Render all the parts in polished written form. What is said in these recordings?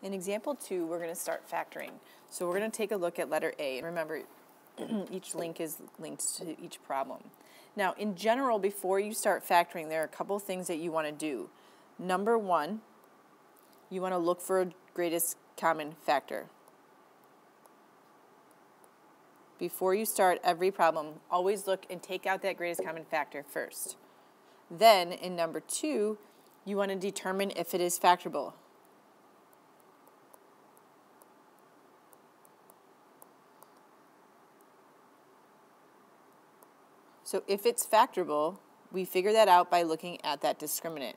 In example 2, we're going to start factoring. So we're going to take a look at letter A. And remember, each link is linked to each problem. Now, in general, before you start factoring, there are a couple things that you want to do. Number 1, you want to look for a greatest common factor. Before you start every problem, always look and take out that greatest common factor first. Then, in number 2, you want to determine if it is factorable. So if it's factorable, we figure that out by looking at that discriminant.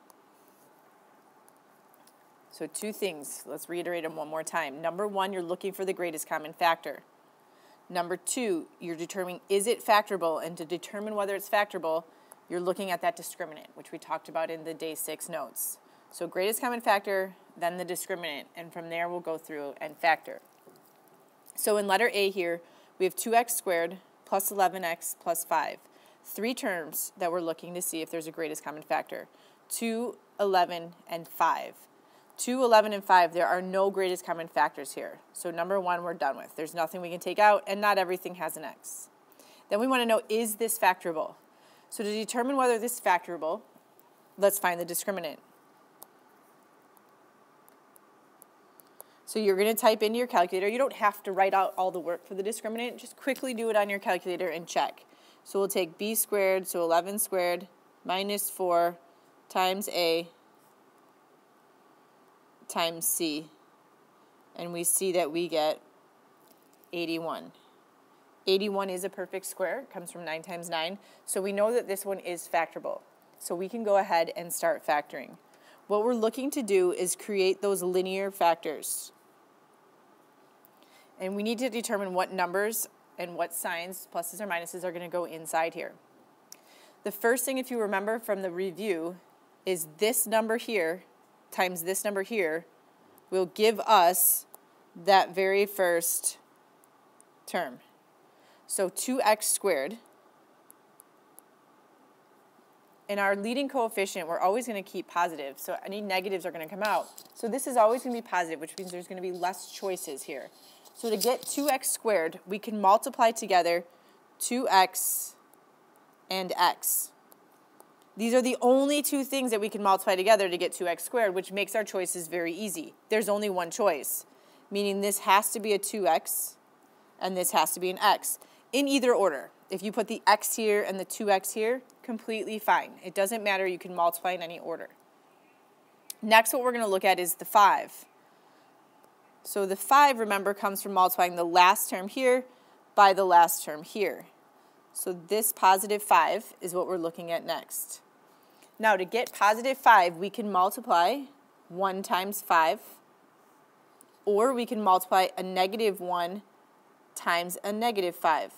So 2 things. Let's reiterate them one more time. Number 1, you're looking for the greatest common factor. Number 2, you're determining is it factorable, and to determine whether it's factorable, you're looking at that discriminant, which we talked about in the day 6 notes. So greatest common factor, then the discriminant, and from there we'll go through and factor. So in letter A here, we have 2x squared plus 11x plus 5. 3 terms that we're looking to see if there's a greatest common factor. 2, 11, and 5. 2, 11, and 5, there are no greatest common factors here. So number 1, we're done with. There's nothing we can take out, and not everything has an x. Then we want to know, is this factorable? So to determine whether this is factorable, let's find the discriminant. So you're going to type into your calculator. You don't have to write out all the work for the discriminant. Just quickly do it on your calculator and check. So we'll take b squared, so 11 squared, minus 4 times a times c. And we see that we get 81. 81 is a perfect square. It comes from 9 times 9. So we know that this one is factorable. So we can go ahead and start factoring. What we're looking to do is create those linear factors. And we need to determine what numbers and what signs, pluses or minuses, are going to go inside here. The first thing, if you remember from the review, is this number here times this number here will give us that very first term. So 2x squared. In our leading coefficient, we're always going to keep positive, so any negatives are going to come out. So this is always going to be positive, which means there's going to be less choices here. So to get 2x squared, we can multiply together 2x and x. These are the only 2 things that we can multiply together to get 2x squared, which makes our choices very easy. There's only one choice, meaning this has to be a 2x and this has to be an x, in either order. If you put the x here and the 2x here, completely fine. It doesn't matter. You can multiply in any order. Next, what we're going to look at is the 5. So the 5, remember, comes from multiplying the last term here by the last term here. So this positive 5 is what we're looking at next. Now, to get positive 5, we can multiply 1 times 5, or we can multiply a negative 1 times a negative 5.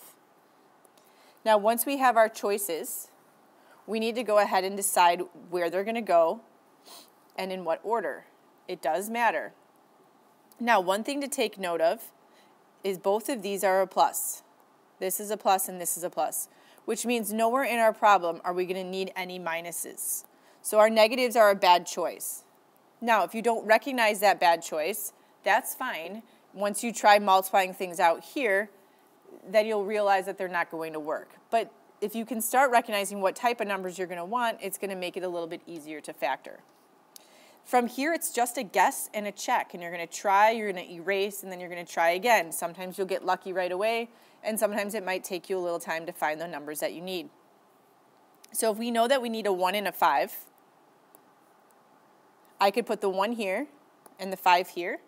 Now, once we have our choices, we need to go ahead and decide where they're going to go and in what order. It does matter. Now, one thing to take note of is both of these are a plus. This is a plus and this is a plus, which means nowhere in our problem are we going to need any minuses. So our negatives are a bad choice. Now, if you don't recognize that bad choice, that's fine. Once you try multiplying things out here, then you'll realize that they're not going to work. But if you can start recognizing what type of numbers you're going to want, it's going to make it a little bit easier to factor. From here, it's just a guess and a check, and you're going to try, you're going to erase, and then you're going to try again. Sometimes you'll get lucky right away, and sometimes it might take you a little time to find the numbers that you need. So if we know that we need a 1 and a 5, I could put the 1 here and the 5 here,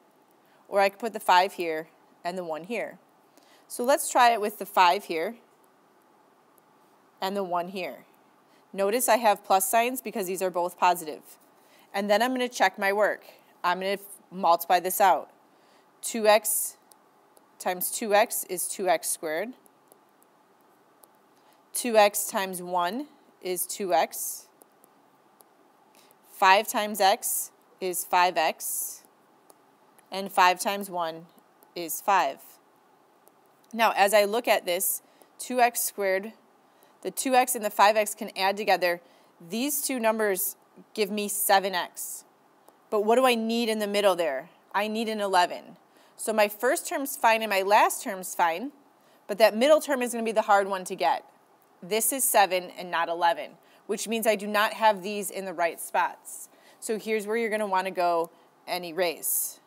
or I could put the 5 here and the 1 here. So let's try it with the 5 here and the 1 here. Notice I have plus signs because these are both positive. And then I'm going to check my work. I'm going to multiply this out. 2x times 2x is 2x squared. 2x times 1 is 2x. 5 times x is 5x. And 5 times 1 is 5. Now, as I look at this, 2x squared, the 2x and the 5x can add together. These two numbers give me 7x. But what do I need in the middle there? I need an 11. So my first term's fine and my last term's fine, but that middle term is going to be the hard one to get. This is 7 and not 11, which means I do not have these in the right spots. So here's where you're going to want to go and erase.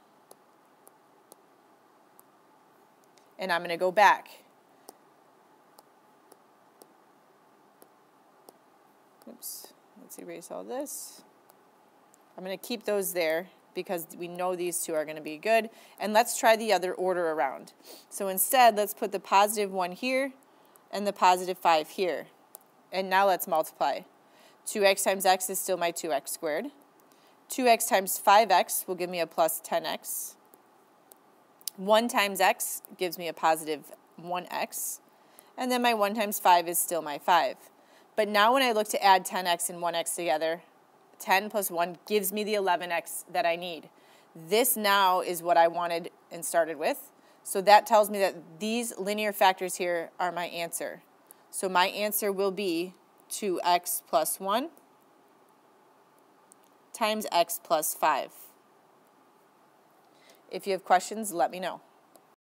And I'm going to go back. Oops, let's erase all this. I'm going to keep those there because we know these two are going to be good. And let's try the other order around. So instead, let's put the positive 1 here and the positive 5 here. And now let's multiply. 2x times x is still my 2x squared. 2x times 5x will give me a plus 10x. 1 times x gives me a positive 1x. And then my 1 times 5 is still my 5. But now when I look to add 10x and 1x together, 10 plus 1 gives me the 11x that I need. This now is what I wanted and started with. So that tells me that these linear factors here are my answer. So my answer will be 2x plus 1 times x plus 5. If you have questions, let me know.